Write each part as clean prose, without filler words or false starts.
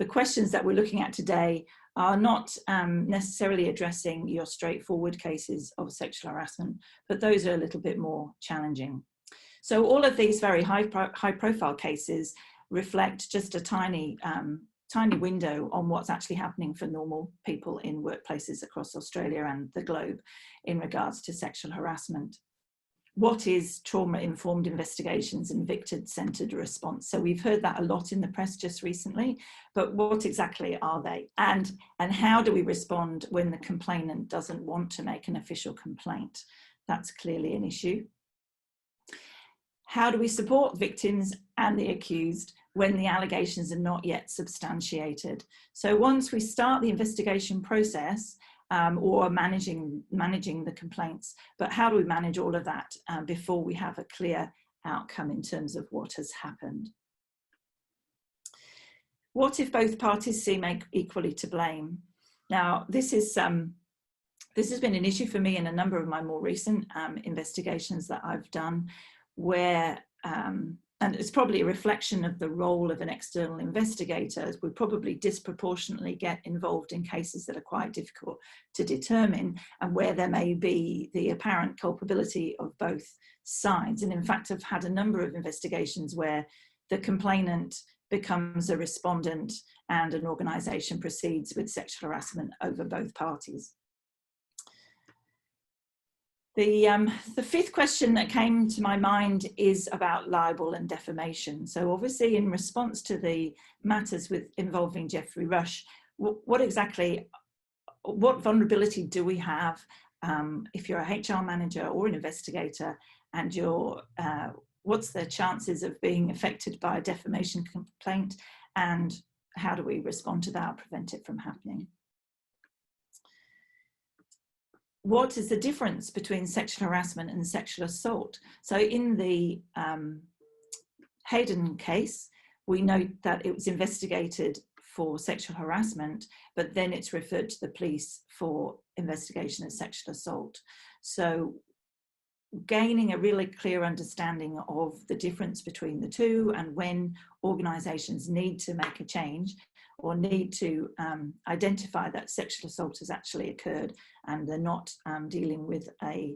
the questions that we're looking at today are not necessarily addressing your straightforward cases of sexual harassment, but those are a little bit more challenging. So all of these very high profile cases reflect just a tiny window on what's actually happening for normal people in workplaces across Australia and the globe in regards to sexual harassment. What is trauma-informed investigations and victim-centred response? So we've heard that a lot in the press just recently, but what exactly are they? And how do we respond when the complainant doesn't want to make an official complaint? That's clearly an issue. How do we support victims and the accused when the allegations are not yet substantiated? So once we start the investigation process, or managing the complaints, but how do we manage all of that before we have a clear outcome in terms of what has happened? What if both parties seem equally to blame? Now, this has been an issue for me in a number of my more recent investigations that I've done, where and it's probably a reflection of the role of an external investigator. We probably disproportionately get involved in cases that are quite difficult to determine and where there may be the apparent culpability of both sides. And in fact, I've had a number of investigations where the complainant becomes a respondent and an organisation proceeds with sexual harassment over both parties. The fifth question that came to my mind is about libel and defamation. So obviously in response to the matters involving Geoffrey Rush, what vulnerability do we have if you're a HR manager or an investigator and what's the chances of being affected by a defamation complaint, and how do we respond to that or prevent it from happening? What is the difference between sexual harassment and sexual assault? So in the Hayden case, we note that it was investigated for sexual harassment, but then it's referred to the police for investigation of sexual assault. So gaining a really clear understanding of the difference between the two and when organisations need to make a change or need to identify that sexual assault has actually occurred and they're not dealing with a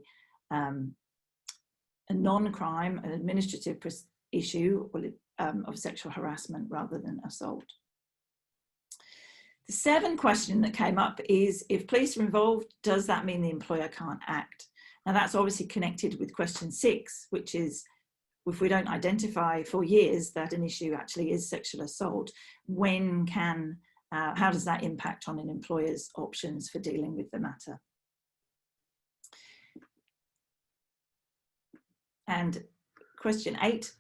non-crime, an administrative issue of sexual harassment rather than assault. The seventh question that came up is, if police are involved, does that mean the employer can't act? Now that's obviously connected with question 6, which is, if we don't identify for years that an issue actually is sexual assault, how does that impact on an employer's options for dealing with the matter? And question 8,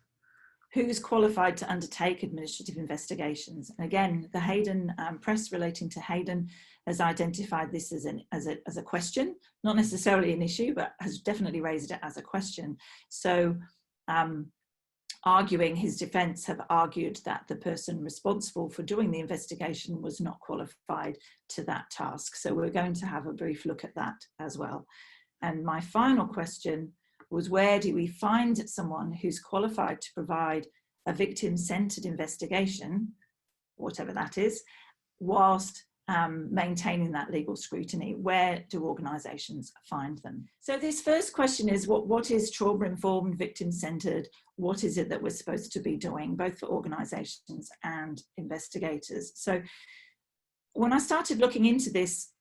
who's qualified to undertake administrative investigations? And again, the Hayden press relating to Hayden has identified this as a question, not necessarily an issue, but has definitely raised it as a question. So arguing his defence have argued that the person responsible for doing the investigation was not qualified to that task. So we're going to have a brief look at that as well. And my final question was, where do we find someone who's qualified to provide a victim-centred investigation, whatever that is, whilst maintaining that legal scrutiny? Where do organisations find them? So this first question is, what is trauma-informed, victim-centred? What is it that we're supposed to be doing, both for organisations and investigators? So when I started looking into this,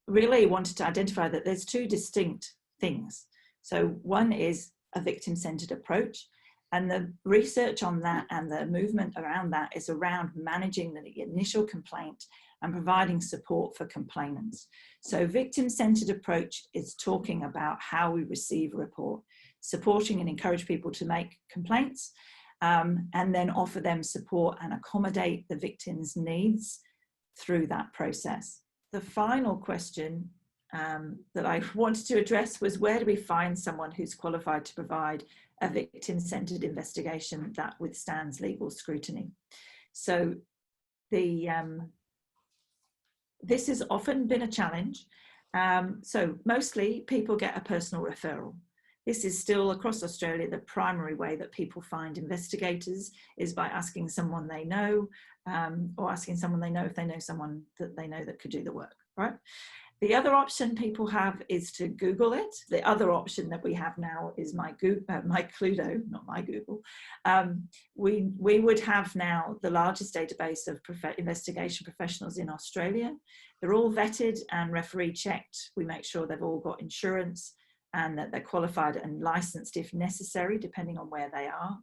really wanted to identify that there's two distinct things. So one is a victim-centred approach, and the research on that and the movement around that is around managing the initial complaint and providing support for complainants. So victim-centred approach is talking about how we receive a report, supporting and encourage people to make complaints, and then offer them support and accommodate the victim's needs through that process. The final question that I wanted to address was, where do we find someone who's qualified to provide a victim-centred investigation that withstands legal scrutiny? So this has often been a challenge. So mostly people get a personal referral. This is still across Australia the primary way that people find investigators, is by asking someone they know, or asking someone they know if they know someone that they know that could do the work, right? The other option people have is to Google it. The other option that we have now is my Cluedo, not my Google. We would have now the largest database of investigation professionals in Australia. They're all vetted and referee checked. We make sure they've all got insurance and that they're qualified and licensed if necessary, depending on where they are.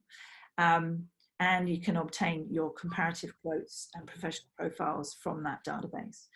And you can obtain your comparative quotes and professional profiles from that database.